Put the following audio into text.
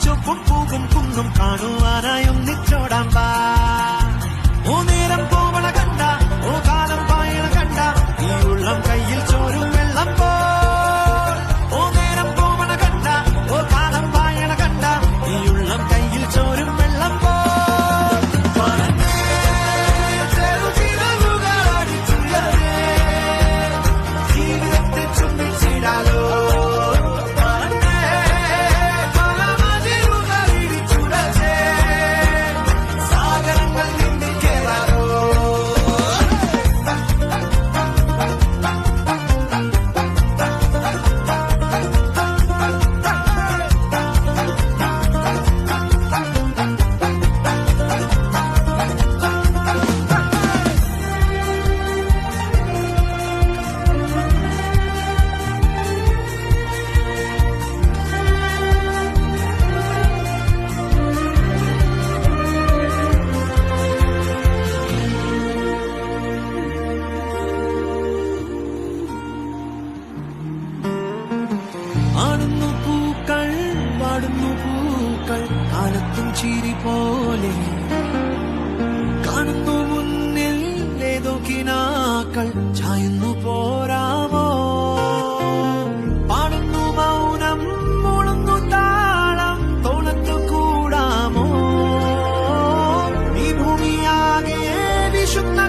ചുവപ്പും പൂവും കുന്നും കാണുവാനായി ഒന്നിച്ചോടാൻ വാ. ഓ നേരം പോവണ കണ്ട, ഓ കാലം പായണ കണ്ട, ഈ ഉള്ളം കയ്യിൽ ചോരും വെള്ളം പോ. ഓ നേരം പോവണ കണ്ട, ഓ കാലം പായണ കണ്ട, ഈ ഉള്ളം കയ്യിൽ ചോരും വെള്ളം പോ. ജീവിതത്തെ ചുംബിച്ചിടാലോ. ആടുന്നു പൂക്കൾ, വാടുന്നു പൂക്കൾ, കാലത്തും ചിരി പോലെ കാണുന്നു മുന്നിൽ ഏതോ കിനാക്കൾ, ചായുന്നു പോരാമോ. പാടുന്നു മൗനം, മുളുന്നു താളം, തോളത്തു കൂടാമോ. ഈ ഭൂമിയാകെ വിശുദ്ധ